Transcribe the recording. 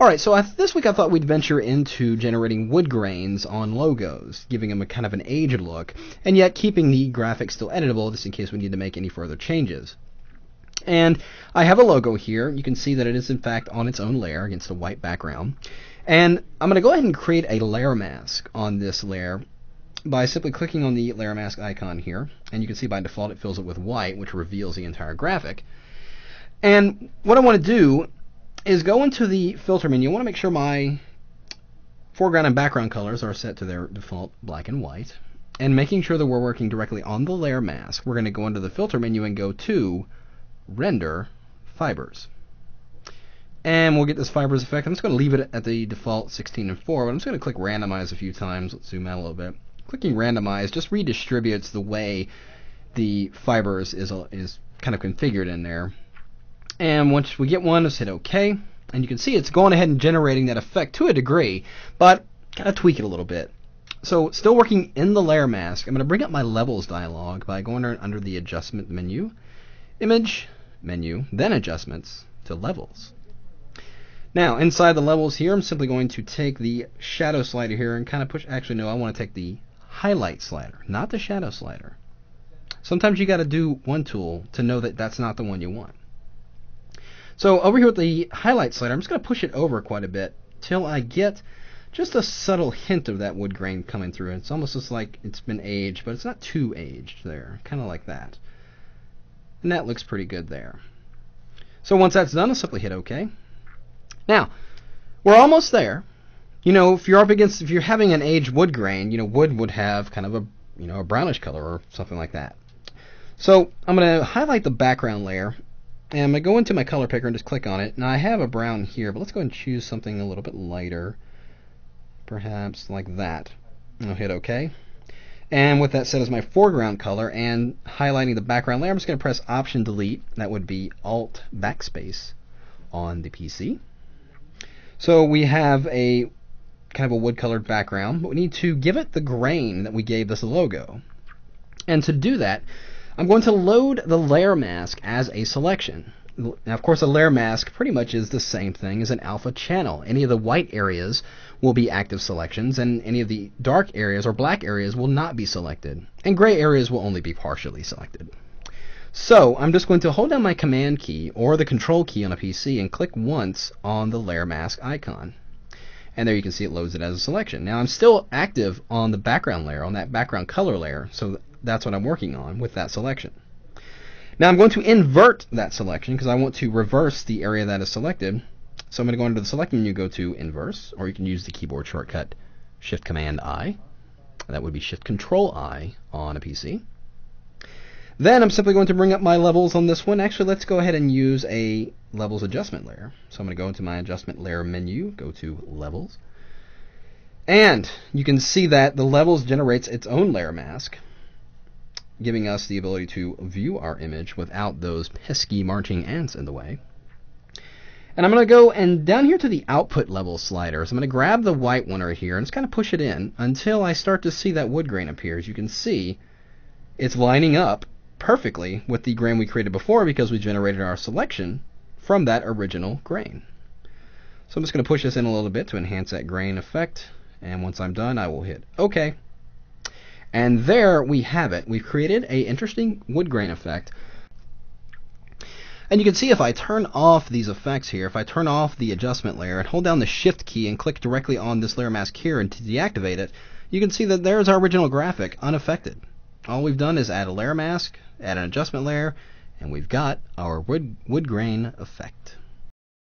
Alright, so this week I thought we'd venture into generating wood grains on logos, giving them a kind of an aged look, and yet keeping the graphics still editable just in case we need to make any further changes. And I have a logo here. You can see that it is in fact on its own layer against a white background. And I'm going to go ahead and create a layer mask on this layer by simply clicking on the layer mask icon here. And you can see by default it fills it with white, which reveals the entire graphic. And what I want to do is go into the filter menu. I want to make sure my foreground and background colors are set to their default black and white. And making sure that we're working directly on the layer mask, we're going to go into the filter menu and go to Render Fibers. And we'll get this fibers effect. I'm just going to leave it at the default 16 and 4, but I'm just going to click randomize a few times. Let's zoom out a little bit. Clicking randomize just redistributes the way the fibers is kind of configured in there. And once we get one, let's hit OK. And you can see it's going ahead and generating that effect to a degree, but kind of tweak it a little bit. So still working in the layer mask, I'm going to bring up my levels dialog by going under the adjustment menu, image menu, then adjustments to levels. Now inside the levels here, I'm simply going to take the shadow slider here and kind of push, actually no, I want to take the highlight slider, not the shadow slider. Sometimes you got to do one tool to know that that's not the one you want. So over here with the highlight slider, I'm just going to push it over quite a bit till I get just a subtle hint of that wood grain coming through. It's almost just like it's been aged, but it's not too aged there, kind of like that. And that looks pretty good there. So once that's done, I'll simply hit OK. Now, we're almost there. You know, if you're having an aged wood grain, you know, wood would have kind of a brownish color or something like that. So I'm going to highlight the background layer. And I'm going to go into my color picker and just click on it. Now I have a brown here, but let's go ahead and choose something a little bit lighter. Perhaps like that. And I'll hit OK. And with that set as my foreground color and highlighting the background layer, I'm just going to press Option Delete. That would be Alt Backspace on the PC. So we have a kind of a wood colored background, but we need to give it the grain that we gave this logo. And to do that, I'm going to load the layer mask as a selection. Now, of course, a layer mask pretty much is the same thing as an alpha channel. Any of the white areas will be active selections, and any of the dark areas or black areas will not be selected. And gray areas will only be partially selected. So I'm just going to hold down my Command key or the Control key on a PC and click once on the layer mask icon. And there you can see it loads it as a selection. Now I'm still active on the background layer, on that background color layer, so that's what I'm working on with that selection. Now I'm going to invert that selection because I want to reverse the area that is selected. So I'm going to go into the select menu, go to inverse, or you can use the keyboard shortcut Shift Command I. That would be Shift Control I on a PC. Then I'm simply going to bring up my levels on this one. Actually, let's go ahead and use a levels adjustment layer. So I'm going to go into my adjustment layer menu, go to levels. And you can see that the levels generates its own layer mask, giving us the ability to view our image without those pesky marching ants in the way. And I'm going to go and down here to the output level sliders, I'm going to grab the white one right here and just kind of push it in until I start to see that wood grain appear. As you can see, it's lining up perfectly with the grain we created before because we generated our selection from that original grain. So I'm just going to push this in a little bit to enhance that grain effect. And once I'm done, I will hit OK. And there we have it. We've created an interesting wood grain effect. And you can see if I turn off these effects here, if I turn off the adjustment layer and hold down the Shift key and click directly on this layer mask here and to deactivate it, you can see that there's our original graphic unaffected. All we've done is add a layer mask, add an adjustment layer, and we've got our wood grain effect.